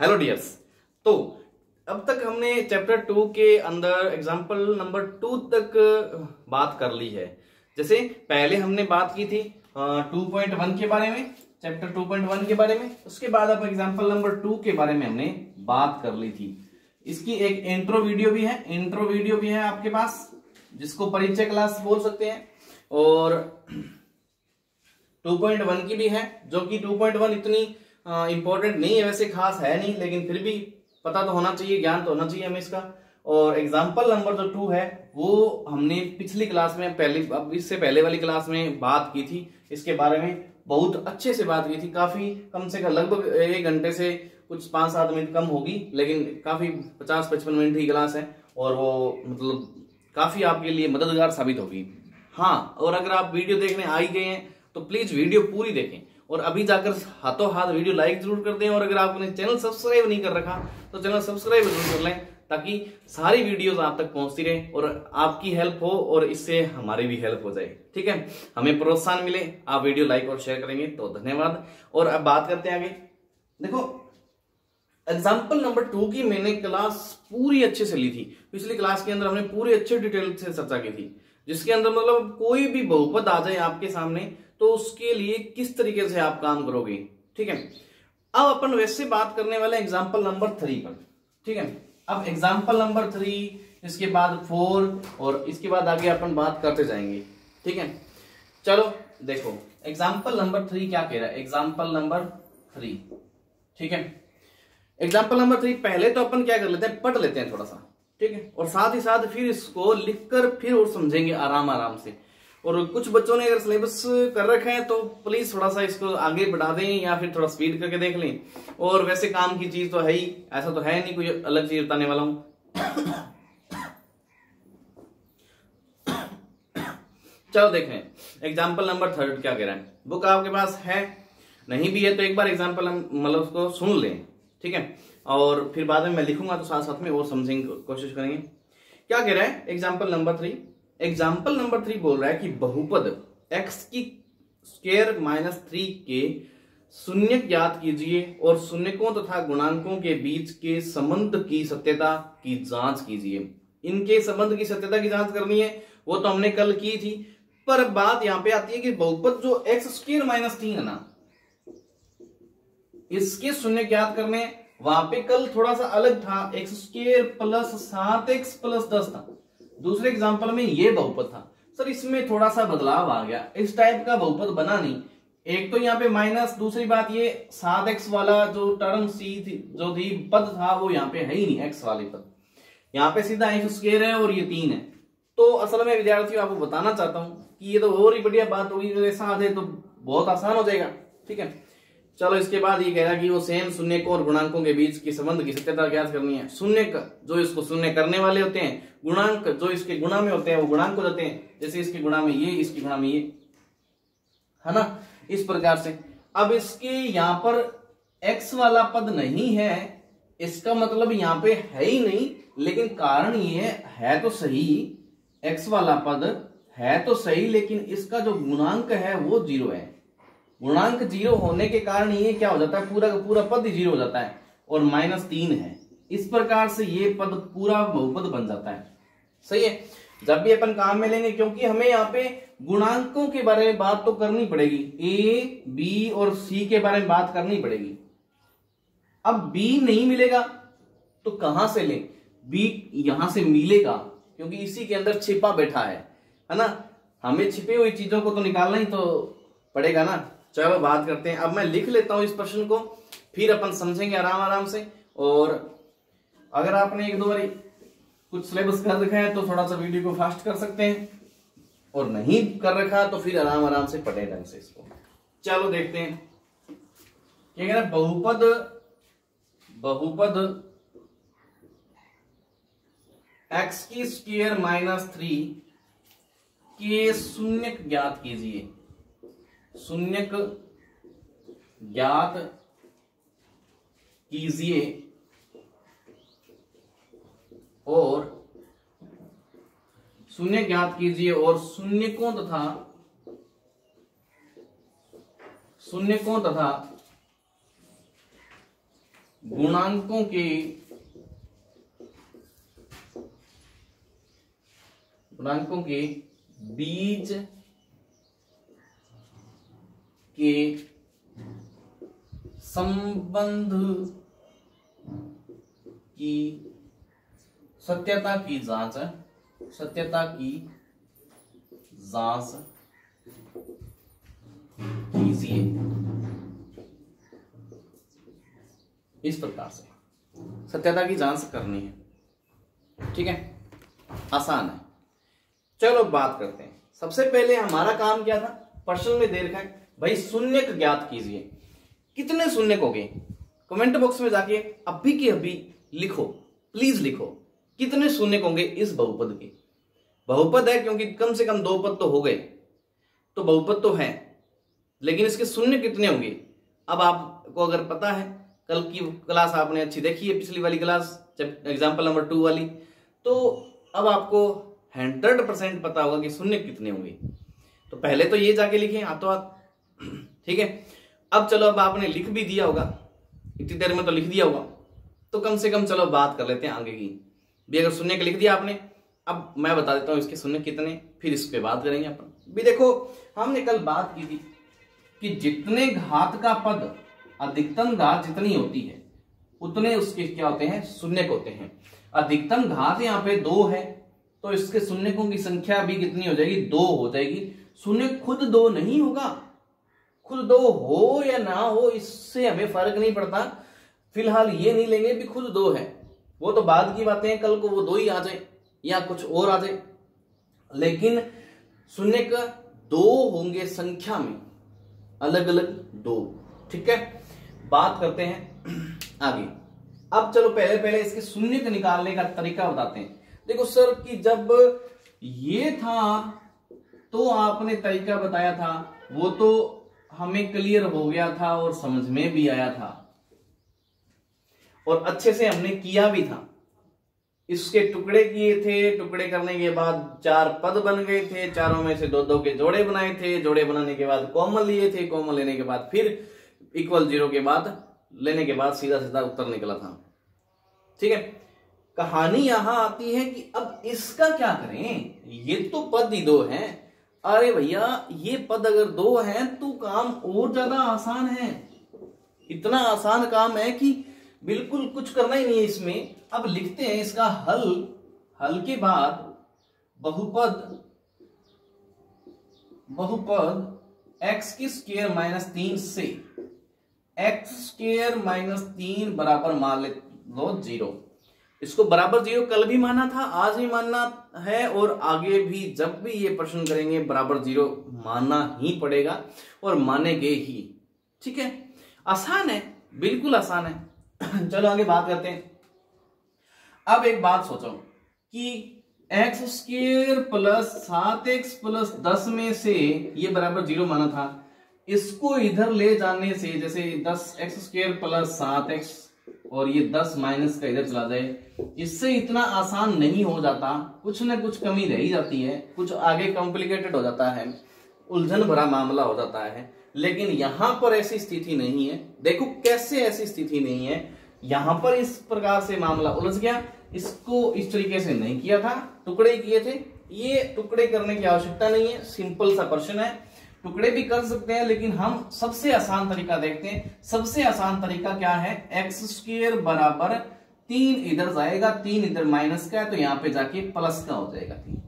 Hello dears. तो अब तक हमने चैप्टर 2 के अंदर एग्जाम्पल नंबर 2 तक बात कर ली है। जैसे पहले हमने बात की थी 2.1 के बारे में, चैप्टर 2.1 के बारे में। उसके बाद अब एग्जाम्पल नंबर 2 के बारे में हमने बात कर ली थी। इसकी एक इंट्रो वीडियो भी है आपके पास, जिसको परिचय क्लास बोल सकते हैं, और 2.1 की भी है, जो कि 2.1 इतनी इंपॉर्टेंट नहीं है, वैसे खास है नहीं, लेकिन फिर भी पता तो होना चाहिए, ज्ञान तो होना चाहिए हमें इसका। और एग्जाम्पल नंबर जो 2 है वो हमने पिछली क्लास में अब इससे पहले वाली क्लास में बात की थी। इसके बारे में बहुत अच्छे से बात की थी, काफी कम से कम लगभग 1 घंटे से कुछ 5-7 मिनट कम होगी, लेकिन काफी 50-55 मिनट की क्लास है, और वो मतलब काफी आपके लिए मददगार साबित होगी। हाँ, और अगर आप वीडियो देखने आ ही गए हैं तो प्लीज वीडियो पूरी देखें, और अभी जाकर हाथों हाथ वीडियो लाइक जरूर कर दें, और अगर आपने चैनल सब्सक्राइब नहीं कर रखा तो चैनल सब्सक्राइब जरूर कर लें, ताकि सारी वीडियोस आप तक पहुंचती रहे और आपकी हेल्प हो और इससे हमारी भी हेल्प हो जाए। ठीक है, हमें प्रोत्साहन मिले, आप वीडियो लाइक और शेयर करेंगे तो धन्यवाद। और अब बात करते हैं आगे। देखो, एग्जाम्पल नंबर 2 की मैंने क्लास पूरी अच्छे से ली थी। पिछली क्लास के अंदर हमने पूरी अच्छे डिटेल से चर्चा की थी, जिसके अंदर मतलब कोई भी बहुपद आ जाए आपके सामने तो उसके लिए किस तरीके से आप काम करोगे। ठीक है, अब अपन वैसे बात करने वाले एग्जाम्पल नंबर 3 पर। ठीक है, अब एग्जाम्पल नंबर 3, इसके बाद 4, और इसके बाद आगे अपन बात करते जाएंगे। ठीक है, चलो देखो एग्जाम्पल नंबर 3 क्या कह रहा है। एग्जाम्पल नंबर 3, ठीक है, एग्जाम्पल नंबर 3 पहले तो अपन क्या कर लेते हैं, पढ़ लेते हैं थोड़ा सा। ठीक है, और साथ ही साथ फिर इसको लिखकर फिर और समझेंगे आराम से। और कुछ बच्चों ने अगर सिलेबस कर रखा है तो प्लीज थोड़ा सा इसको आगे बढ़ा दें, या फिर थोड़ा स्पीड करके देख लें। और वैसे काम की चीज तो है ही, ऐसा तो है नहीं कोई अलग चीज बताने वाला हूं। चलो देखें एग्जाम्पल नंबर 3 क्या कह रहा है। बुक आपके पास है, नहीं भी है तो एक बार एग्जाम्पल मतलब उसको सुन लें। ठीक है, और फिर बाद में मैं लिखूंगा तो साथ साथ में और समझेंगे, कोशिश करेंगे। क्या कह रहा है एग्जाम्पल नंबर 3। एग्जाम्पल नंबर 3 बोल रहा है कि बहुपद x की स्क्वायर -3 के शून्य ज्ञात कीजिए और शून्यकों तथा गुणांकों के बीच के संबंध की सत्यता की जांच कीजिए। इनके संबंध की सत्यता की जांच करनी है, वो तो हमने कल की थी। पर बात यहां पे आती है कि बहुपद जो x² -3 है ना, इसके शून्य ज्ञात करने, वहां पे कल थोड़ा सा अलग था, x² + 7x + 10 था। दूसरे एग्जांपल में ये बहुपद था। सर इसमें थोड़ा सा बदलाव आ गया, इस टाइप का बहुपद बना नहीं। एक तो यहाँ पे माइनस, दूसरी बात ये 7x वाला जो टर्म सी थी, जो थी पद था, वो यहाँ पे है ही नहीं, x वाली पद। यहाँ पे सीधा x² है और ये 3 है। तो असल में विद्यार्थियों आपको बताना चाहता हूं कि ये तो और ही बढ़िया बात होगी, जो साथ है तो बहुत आसान हो जाएगा। ठीक है, चलो इसके बाद ये कह रहा है कि वो सेम शून्यकों और गुणांकों के बीच के संबंध की सत्यता ज्ञात करनी है। शून्य जो इसको शून्य करने वाले होते हैं, गुणांक जो इसके गुणा में होते हैं वो गुणांक हो जाते हैं। जैसे इसके गुणा में ये, इसके गुणा में ये, है ना, इस प्रकार से। अब इसके यहाँ पर x वाला पद नहीं है, इसका मतलब यहाँ पे है ही नहीं, लेकिन कारण ये है तो सही, x वाला पद है तो सही, लेकिन इसका जो गुणांक है वो 0 है। गुणांक 0 होने के कारण ये क्या हो जाता है, पूरा का पूरा पद 0 हो जाता है, और -3 है। इस प्रकार से ये पद पूरा बहुपद बन जाता है। सही है, जब भी अपन काम में लेंगे, क्योंकि हमें यहाँ पे गुणांकों के बारे में बात तो करनी पड़ेगी, a, b और c के बारे में बात करनी पड़ेगी। अब b नहीं मिलेगा तो कहां से लें, b यहां से मिलेगा, क्योंकि इसी के अंदर छिपा बैठा है ना। हमें छिपी हुई चीजों को तो निकालना ही तो पड़ेगा ना। चलो बात करते हैं। अब मैं लिख लेता हूं इस प्रश्न को, फिर अपन समझेंगे आराम से। और अगर आपने 1-2 बार कुछ सिलेबस कर रखा है तो थोड़ा सा वीडियो को फास्ट कर सकते हैं, और नहीं कर रखा तो फिर आराम से पढ़े ढंग से इसको। चलो देखते हैं क्या कह रहा है। बहुपद x² -3 के शून्यक ज्ञात कीजिए। शून्यक ज्ञात कीजिए और शून्य ज्ञात कीजिए और शून्यकों तथा गुणांकों के बीज के संबंध की सत्यता की जांच कीजिए। इस प्रकार से सत्यता की जांच करनी है। ठीक है, आसान है। चलो बात करते हैं। सबसे पहले हमारा काम क्या था, प्रश्न में दे रखा है भाई शून्यक ज्ञात कीजिए। कितने शून्यक हो गए? कमेंट बॉक्स में जाके अभी की अभी लिखो, प्लीज लिखो, कितने शून्यक होंगे इस बहुपद के। बहुपद है क्योंकि कम से कम 2 पद तो हो गए, तो बहुपद तो है, लेकिन इसके शून्य कितने होंगे? अब आपको अगर पता है, कल की क्लास आपने अच्छी देखी है, पिछली वाली क्लास जब एग्जाम्पल नंबर 2 वाली, तो अब आपको 100% पता होगा कि शून्य कितने होंगे। तो पहले तो ये जाके लिखें हाथों हाथ। ठीक है, अब चलो, अब आपने लिख भी दिया होगा, इतनी देर में तो लिख दिया होगा, तो कम से कम चलो बात कर लेते हैं आगे की भी। अगर शून्य का लिख दिया आपने, अब मैं बता देता हूं इसके शून्य कितने, फिर इस पे बात करेंगे अपन भी। देखो, हमने कल बात की थी कि जितने घात का पद, अधिकतम घात जितनी होती है उतने उसके क्या होते हैं, शून्यक होते हैं। अधिकतम घात यहाँ पे 2 है, तो इसके शून्यकों की संख्या भी कितनी हो जाएगी, 2 हो जाएगी। शून्य खुद 2 नहीं होगा, खुद 2 हो या ना हो इससे हमें फर्क नहीं पड़ता। फिलहाल ये नहीं लेंगे भी खुद 2 है, वो तो बाद की बातें हैं, कल को वो 2 ही आ जाए या कुछ और आ जाए, लेकिन शून्य का 2 होंगे संख्या में, अलग अलग 2। ठीक है, बात करते हैं आगे। अब चलो पहले इसके शून्य को निकालने का तरीका बताते हैं। देखो सर कि जब ये था तो आपने तरीका बताया था, वो तो हमें क्लियर हो गया था और समझ में भी आया था और अच्छे से हमने किया भी था। इसके टुकड़े किए थे, टुकड़े करने के बाद 4 पद बन गए थे, चारों में से 2-2 के जोड़े बनाए थे, जोड़े बनाने के बाद कॉमन लिए थे, कॉमन लेने के बाद फिर इक्वल 0 के बाद लेने के बाद सीधा सीधा उत्तर निकला था। ठीक है, कहानी यहां आती है कि अब इसका क्या करें, ये तो पद ही 2 हैं। अरे भैया, ये पद अगर 2 हैं तो काम और ज्यादा आसान है। इतना आसान काम है कि बिल्कुल कुछ करना ही नहीं है इसमें। अब लिखते हैं इसका हल। हल के बाद बहुपद x² - 3 से x² - 3 मान लो 0। इसको बराबर 0 कल भी माना था, आज भी मानना है, और आगे भी जब भी ये प्रश्न करेंगे बराबर 0 मानना ही पड़ेगा और मानेंगे ही। ठीक है, आसान है, बिल्कुल आसान है। चलो आगे बात करते हैं। अब एक बात सोचो कि x² + 7x + 10 में से ये बराबर 0 माना था, इसको इधर ले जाने से, जैसे 10x² + 7x और ये 10 माइनस का इधर चला जाए, इससे इतना आसान नहीं हो जाता, कुछ ना कुछ कमी रह ही जाती है, कुछ आगे कॉम्प्लिकेटेड हो जाता है, उलझन भरा मामला हो जाता है। लेकिन यहां पर ऐसी स्थिति नहीं है। देखो कैसे ऐसी स्थिति नहीं है, यहां पर इस प्रकार से मामला उलझ गया, इसको इस तरीके से नहीं किया था, टुकड़े किए थे। ये टुकड़े करने की आवश्यकता नहीं है, सिंपल सा प्रश्न है, टुकड़े भी कर सकते हैं, लेकिन हम सबसे आसान तरीका देखते हैं। सबसे आसान तरीका क्या है, x² बराबर 3 इधर जाएगा, 3 इधर माइनस का है, तो यहां पे जाके प्लस का हो जाएगा 3।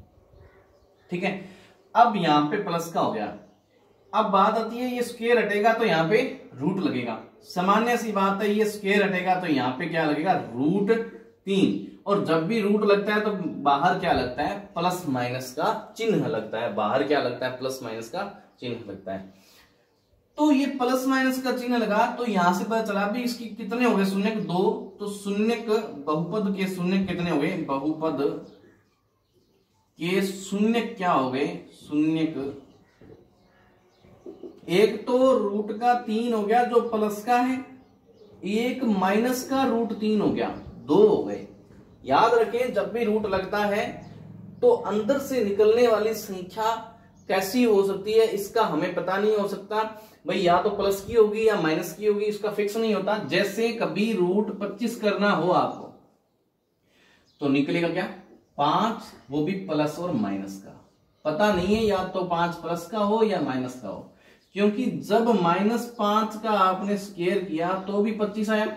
ठीक है, अब यहां पे प्लस का हो गया। अब बात आती है, ये स्क्वायर हटेगा तो यहाँ पे रूट लगेगा। सामान्य सी बात है, ये स्क्वायर हटेगा तो यहाँ पे क्या लगेगा, √3। और जब भी रूट लगता है तो बाहर क्या लगता है, प्लस माइनस का चिन्ह लगता है। बाहर क्या लगता है, प्लस माइनस का चिन्ह लगता है। तो ये प्लस माइनस का चिन्ह लगा, तो यहां से पता चला भी इसकी कितने हो गए, शून्यक 2। तो शून्यक बहुपद के शून्यक कितने हो गए, बहुपद के शून्यक क्या हो गए, शून्यक एक तो √3 हो गया जो प्लस का है, एक माइनस का √3 हो गया, 2 हो गए। याद रखें, जब भी रूट लगता है तो अंदर से निकलने वाली संख्या कैसी हो सकती है इसका हमें पता नहीं हो सकता भाई, या तो प्लस की होगी या माइनस की होगी, इसका फिक्स नहीं होता। जैसे कभी रूट 25 करना हो आपको तो निकलेगा क्या 5, वो भी प्लस और माइनस का। पता नहीं है या तो 5 प्लस का हो या माइनस का हो, क्योंकि जब -5 का आपने स्क्वायर किया तो भी 25 आया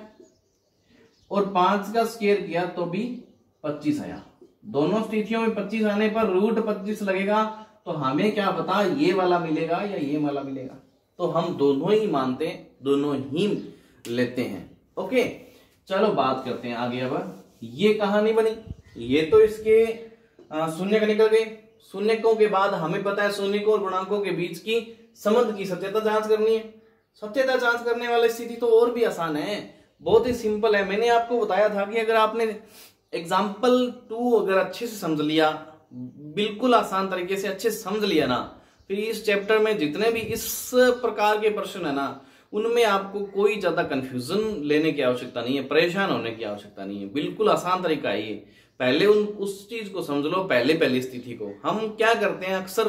और 5 का स्क्वायर किया तो भी 25 आया। दोनों स्थितियों में 25 आने पर रूट 25 लगेगा, तो हमें क्या पता ये वाला मिलेगा या ये वाला मिलेगा, तो हम दोनों ही मानते हैं, दोनों ही लेते हैं। ओके, चलो बात करते हैं आगे। अब ये कहानी बनी, ये तो इसके शून्य का निकल गए। शून्यकों के बाद हमें पता है शून्यकों और गुणांकों के बीच की संबंध की सत्यता जांच करनी है। सत्यता जांच करने वाली स्थिति तो और भी आसान है, बहुत ही सिंपल है। मैंने आपको बताया था कि अगर आपने एग्जाम्पल 2 अगर अच्छे से समझ लिया, बिल्कुल आसान तरीके से अच्छे से समझ लिया ना, फिर इस चैप्टर में जितने भी इस प्रकार के प्रश्न है ना, उनमें आपको कोई ज्यादा कंफ्यूजन लेने की आवश्यकता नहीं है, परेशान होने की आवश्यकता नहीं है। बिल्कुल आसान तरीका है ये। पहले उस चीज को समझ लो, पहले स्थिति को। हम क्या करते हैं अक्सर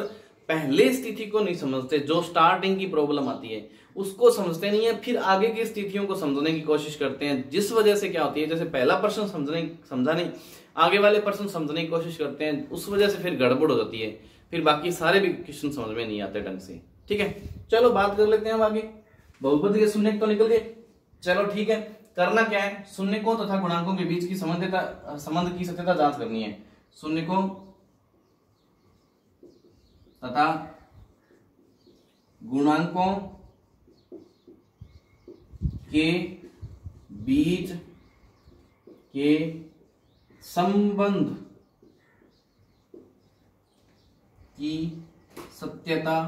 पहले स्थिति को नहीं समझते, जो स्टार्टिंग की प्रॉब्लम आती है उसको समझते नहीं है, फिर आगे की स्थितियों को समझने की कोशिश करते हैं, जिस वजह से क्या होती है, जैसे पहला प्रश्न समझा नहीं, आगे वाले प्रश्न समझने की कोशिश करते हैं, उस वजह से फिर गड़बड़ हो जाती है, फिर बाकी सारे भी क्वेश्चन समझ में नहीं आते ढंग से। ठीक है, चलो बात कर लेते हैं अब आगे। बहुपद के शून्य तो निकल गए, चलो ठीक है। करना क्या है, शून्यकों तथा गुणांकों के बीच की संबंध की सत्यता जांच करनी है। शून्यकों तथा गुणांकों के बीच के संबंध की सत्यता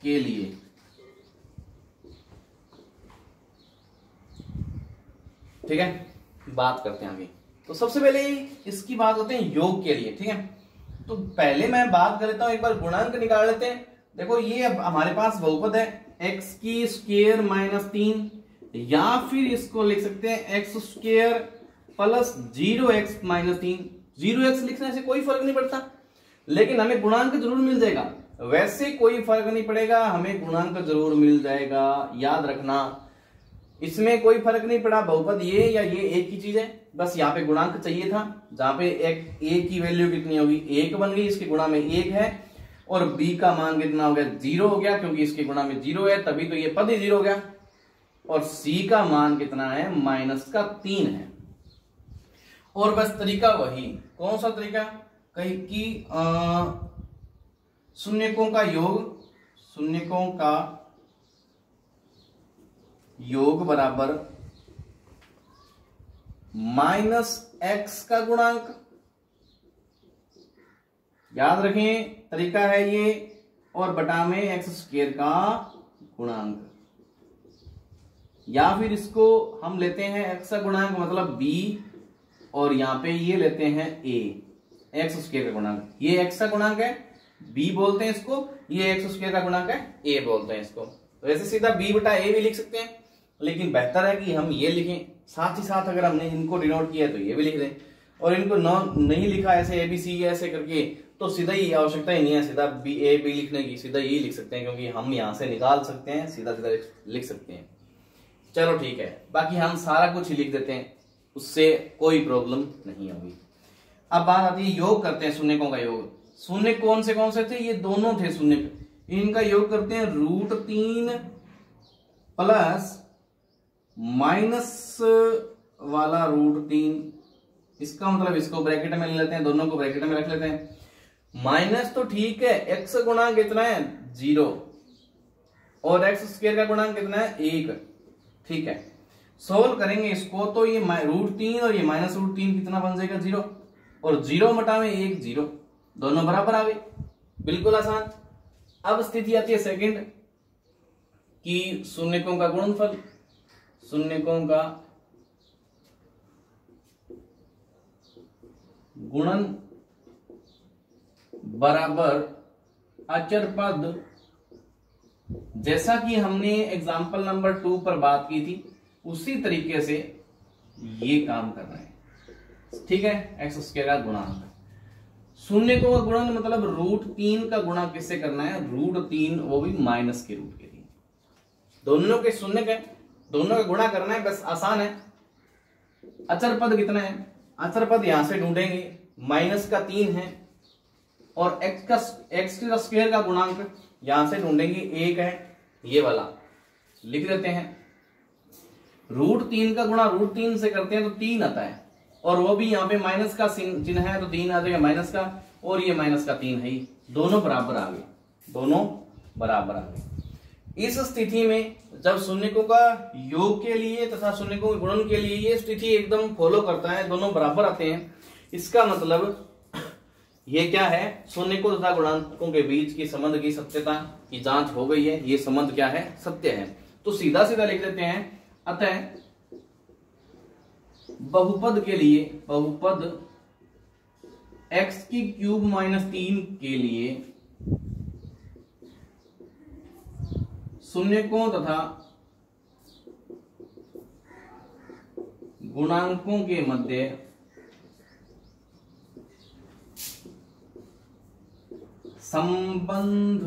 के लिए ठीक है, बात करते हैं आगे। तो सबसे पहले इसकी बात होते हैं योग के लिए। ठीक है, तो पहले मैं बात कर लेता हूं, एक बार गुणांक निकाल लेते हैं। देखो ये अब हमारे पास बहुपद है x की स्क्वायर -3, या फिर इसको लिख सकते हैं x square plus 0x -3। 0x लिखने से कोई फर्क नहीं पड़ता, लेकिन हमें गुणांक जरूर मिल जाएगा। वैसे कोई फर्क नहीं पड़ेगा, हमें गुणांक जरूर मिल जाएगा, याद रखना। इसमें कोई फर्क नहीं पड़ा बहुपद ये या ये, एक ही चीज है, बस यहाँ पे गुणांक चाहिए था, जहां पे एक की वैल्यू कितनी होगी 1 बन गई, इसके गुणा में 1 है, और b का मान कितना हो गया 0 हो गया, क्योंकि इसके गुणा में 0 है, तभी तो ये पद ही 0 हो गया। और c का मान कितना है -3 है। और बस तरीका वही, कौन सा तरीका, कहीं की शून्यकों का योग बराबर -x का गुणांक। याद रखें तरीका है ये, और बटा में x स्क्वायर का गुणांक, या फिर इसको हम लेते हैं x का गुणांक मतलब b, और यहां पे ये लेते हैं a, x स्क्वायर का गुणांक। ये x का गुणांक है, b बोलते हैं इसको, ये x स्क्वायर का गुणांक है, a बोलते हैं इसको। तो ऐसे सीधा b बटा a भी लिख सकते हैं, लेकिन बेहतर है कि हम ये लिखें, साथ ही साथ अगर हमने इनको डिनोट किया तो ये भी लिख दें, और इनको नहीं लिखा ऐसे ABC ऐसे करके तो सीधा ही आवश्यकता ही नहीं है सीधा A B लिखने की, सीधा यही लिख सकते हैं, क्योंकि हम यहां से निकाल सकते हैं, सीधा सीधा लिख सकते हैं। चलो ठीक है, बाकी हम सारा कुछ ही लिख देते हैं, उससे कोई प्रॉब्लम नहीं होगी। अब बात आती है योग करते हैं शून्यकों का योग। शून्य कौन से थे, ये दोनों थे शून्य, इनका योग करते हैं √3 प्लस माइनस वाला √3। इसका मतलब इसको ब्रैकेट में ले लेते हैं, दोनों को ब्रैकेट में रख लेते हैं। माइनस तो ठीक है, x गुणांक कितना है 0, और x स्क्वायर का गुणांक कितना है 1। ठीक है, सोल्व करेंगे इसको तो ये √3 और ये -√3 कितना बन जाएगा 0, और 0 बटा में 1 0, दोनों बराबर आ गए, बिल्कुल आसान। अब स्थिति आती है सेकंड कि शून्यकों का गुणनफल, शून्यकों का गुणन बराबर अचर पद। जैसा कि हमने एग्जाम्पल नंबर 2 पर बात की थी, उसी तरीके से ये काम कर रहे हैं। ठीक है, x स्क्वायर का गुणांक शून्यकों का गुणन मतलब √3 का गुणा किससे करना है, √3, वो भी माइनस के रूट के लिए। दोनों के शून्य के, दोनों का गुणा करना है, बस आसान है। अचर पद कितना है, अचर पद यहां से ढूंढेंगे, -3 है, और x का स्क्वायर का गुणांक यहां से ढूंढेंगे, 1 है, ये वाला लिख देते हैं। √3 का गुणा √3 से करते हैं तो 3 आता है, और वो भी यहाँ पे माइनस का चिन्ह है तो 3 आ जाएगा माइनस का, और ये -3 है, दोनों बराबर आ गए, दोनों बराबर आ गए। इस स्थिति में जब शून्यकों का योग के लिए तथा शून्यकों के गुणन के लिए ये स्थिति एकदम फॉलो करता है, दोनों बराबर आते हैं, इसका मतलब ये क्या है, शून्यकों तथा गुणांकों के बीच की संबंध की सत्यता की जांच हो गई है, ये संबंध क्या है, सत्य है। तो सीधा सीधा लिख देते हैं, अतः बहुपद के लिए, बहुपद x³ - 3 के लिए शून्यकों तथा गुणांकों के मध्य संबंध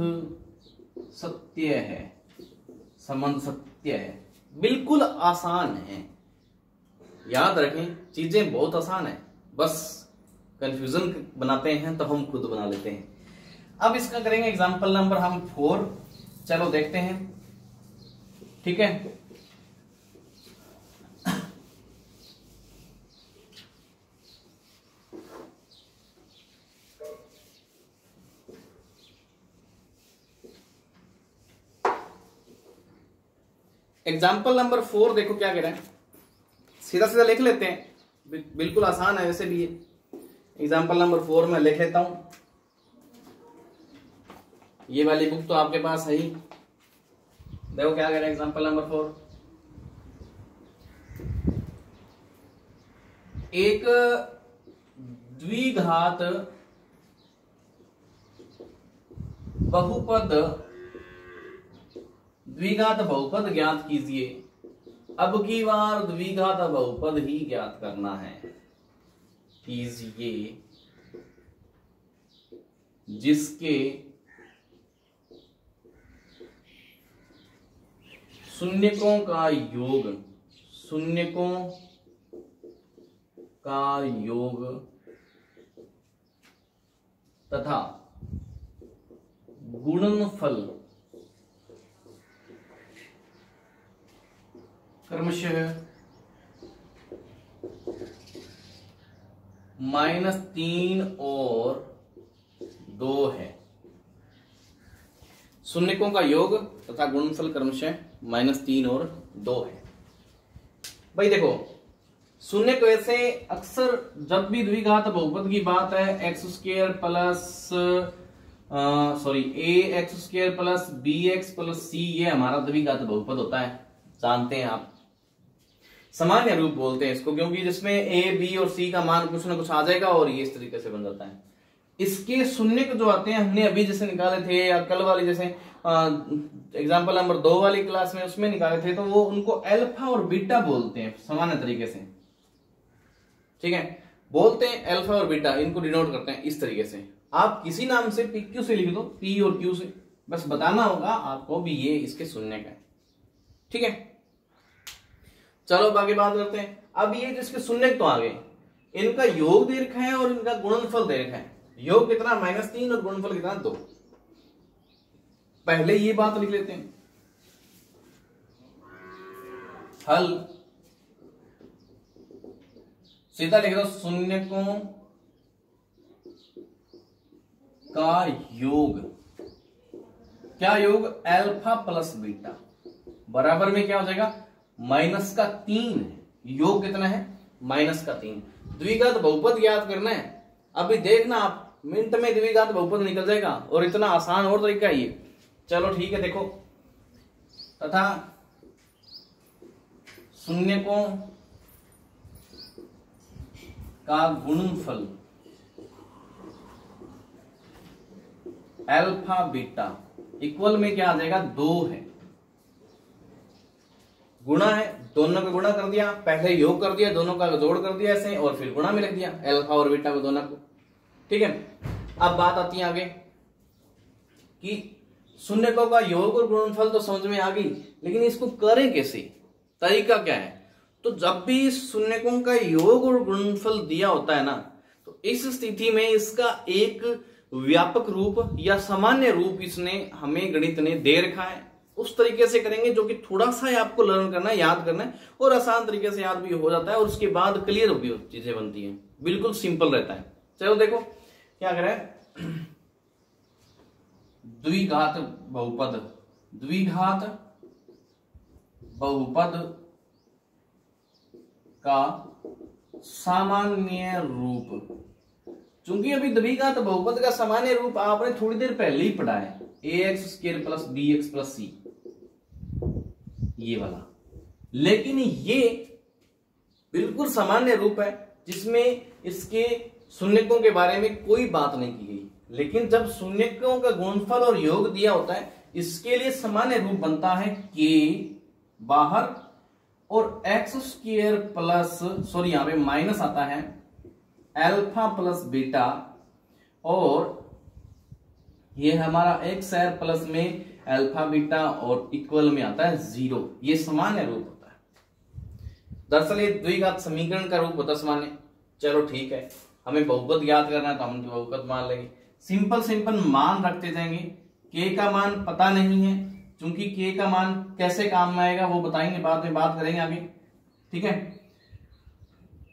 सत्य है, संबंध सत्य है। बिल्कुल आसान है, याद रखें, चीजें बहुत आसान है, बस कंफ्यूजन बनाते हैं तो हम खुद बना लेते हैं। अब इसका करेंगे एग्जांपल नंबर हम 4, चलो देखते हैं, ठीक है। एग्जाम्पल नंबर 4 देखो क्या कह रहे हैं, सीधा सीधा लिख लेते हैं, बिल्कुल आसान है वैसे भी। एग्जाम्पल नंबर 4 में लिख लेता हूं, ये वाली बुक तो आपके पास है ही। देखो क्या कह रहे हैं एग्जाम्पल नंबर 4, एक द्विघात बहुपद, द्विघात बहुपद ज्ञात कीजिए। अब की बार द्विघात बहुपद ही ज्ञात करना है, कीजिए जिसके शून्यकों का योग, शून्यकों का योग तथा गुणनफल क्रमशः -3 और 2 है। शून्यकों का योग तथा गुणनफल क्रमशः -3 और 2 है। भाई देखो, शून्य को ऐसे अक्सर जब भी द्विघात बहुपद की बात है, x² plus ax² plus bx plus c, ये हमारा द्विघात बहुपद होता है, जानते हैं आप। सामान्य रूप बोलते हैं इसको, क्योंकि जिसमें a, b और c का मान कुछ ना कुछ आ जाएगा और ये इस तरीके से बन जाता है। इसके शून्य जो आते हैं, हमने अभी जैसे निकाले थे, या कल वाली जैसे एग्जाम्पल नंबर 2 वाली क्लास में उसमें निकाले थे, तो वो उनको अल्फा और बीटा बोलते हैं सामान्य तरीके से, ठीक है, बोलते हैं अल्फा और बीटा, इनको डिनोट करते हैं इस तरीके से। आप किसी नाम से PQ से लिख दो, P और Q से, बस बताना होगा आपको भी ये इसके शून्य का है, ठीक है। चलो बाकी बात करते हैं। अब ये जिसके शून्य तो आ गए, इनका योग दे रखा है और इनका गुणनफल दे रखा है। योग कितना, -3, और गुणनफल कितना, 2। पहले ये बात लिख लेते हैं, हल सीधा लिख दो, शून्यकों का योग, क्या योग, अल्फा प्लस बीटा, बराबर में क्या हो जाएगा, -3 है। योग कितना है, -3। द्विघात बहुपद ज्ञात करना है, अभी देखना आप मिनट में द्विघात बहुपद निकल जाएगा, और इतना आसान और तरीका है ये। चलो ठीक है, देखो, तथा शून्यकों का गुणनफल अल्फा बीटा इक्वल में क्या आ जाएगा, 2 है। गुणा है, दोनों का गुणा कर दिया, पहले योग कर दिया, दोनों का जोड़ कर दिया ऐसे, और फिर गुणा में लिख दिया अल्फा और बीटा को, दोनों को, ठीक है, अब बात आती है आगे कि शून्यकों का योग और गुणनफल तो समझ में आ गई, लेकिन इसको करें कैसे, तरीका क्या है। तो जब भी शून्यकों का योग और गुणनफल दिया होता है ना, तो इस स्थिति में इसका एक व्यापक रूप या सामान्य रूप इसने हमें गणित ने दे रखा है, उस तरीके से करेंगे जो कि थोड़ा सा आपको लर्न करना है, याद करना है, और आसान तरीके से याद भी हो जाता है और उसके बाद क्लियर भी चीजें बनती हैं, बिल्कुल सिंपल रहता है। चलो देखो क्या करें, द्विघात बहुपद, द्विघात बहुपद का सामान्य रूप। चूंकि अभी द्विघात बहुपद का सामान्य रूप आपने थोड़ी देर पहले ही पढ़ा है, ax² plus bx plus c, ये वाला। लेकिन ये बिल्कुल सामान्य रूप है जिसमें इसके शून्यकों के बारे में कोई बात नहीं की गई, लेकिन जब शून्यकों का गुणनफल और योग दिया होता है, इसके लिए सामान्य रूप बनता है k बाहर और x² प्लस, सॉरी यहां पे माइनस आता है, अल्फा प्लस बीटा, और ये हमारा x है प्लस में अल्फा बीटा और इक्वल में आता है 0। ये सामान्य रूप होता है। दरअसल ये द्विघात समीकरण का रूप होता है सामान्य। चलो ठीक है, हमें बहुपद याद करना है तो हम बहुपद मान लेंगे, सिंपल सिंपल मान रखते जाएंगे। k का मान पता नहीं है, क्योंकि k का मान कैसे काम में आएगा वो बताएंगे, बाद में बात करेंगे आगे, ठीक है।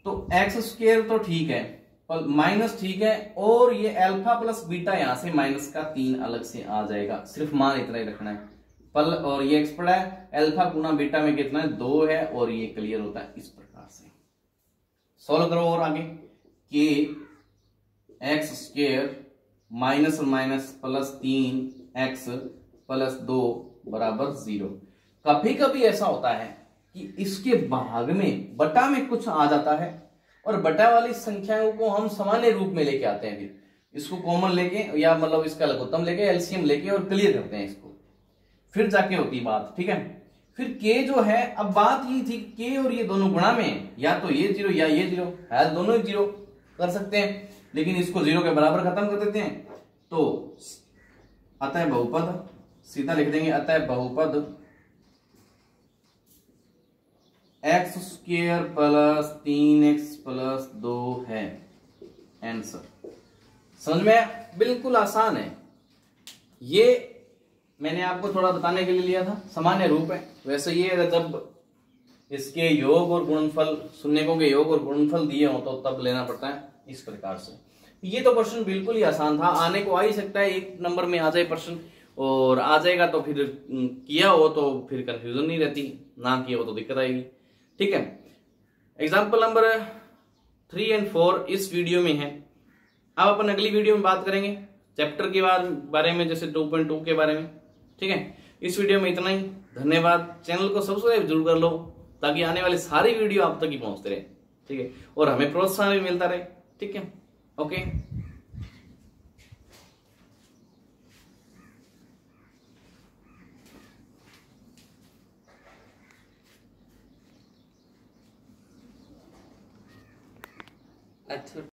तो x² तो ठीक है, और माइनस ठीक है, और ये अल्फा प्लस बीटा यहां से माइनस का 3 अलग से आ जाएगा, सिर्फ मान इतना ही रखना है। पल और ये x पड़ा है, अल्फा गुना बीटा में कितना है 2 है, और ये क्लियर होता है इस प्रकार से। सॉल्व करो और आगे, k x² minus minus plus 3x plus 2 बराबर 0। कभी कभी ऐसा होता है कि इसके भाग में बटा में कुछ आ जाता है, और बटा वाली संख्याओं को हम सामान्य रूप में लेके आते हैं, फिर इसको कॉमन लेके या मतलब इसका लघुत्तम लेके एलसीएम लेके और क्लियर करते हैं इसको, फिर जाके होती बात, ठीक है। फिर k जो है, अब बात ये थी k और ये दोनों गुणा में, या तो ये 0 या ये 0 है, दोनों ही 0 कर सकते हैं, लेकिन इसको 0 के बराबर खत्म कर देते हैं। तो अतः बहुपद सीधा लिख देंगे, अतः बहुपद x² प्लस 3x प्लस 2 है आंसर। समझ में, बिल्कुल आसान है। ये मैंने आपको थोड़ा बताने के लिए लिया था, सामान्य रूप है। वैसे ये जब इसके योग और गुणनफल, शून्यकों के योग और गुणनफल दिए हो तो तब लेना पड़ता है इस प्रकार से। ये तो क्वेश्चन बिल्कुल ही आसान था, आने को आ ही सकता है, 1 नंबर में आ जाए प्रश्न, और आ जाएगा तो फिर किया हो तो फिर कंफ्यूजन नहीं रहती, ना किया हो तो दिक्कत आएगी, ठीक है। एग्जाम्पल नंबर 3 और 4 इस वीडियो में है। अब अपन अगली वीडियो में बात करेंगे चैप्टर के बारे में, जैसे 2.2 के बारे में, ठीक है। इस वीडियो में इतना ही, धन्यवाद। चैनल को सब्सक्राइब जरूर कर लो ताकि आने वाली सारी वीडियो आप तक ही पहुंचते रहे, ठीक है, और हमें प्रोत्साहन भी मिलता रहे, ठीक है। ओके, अच्छा।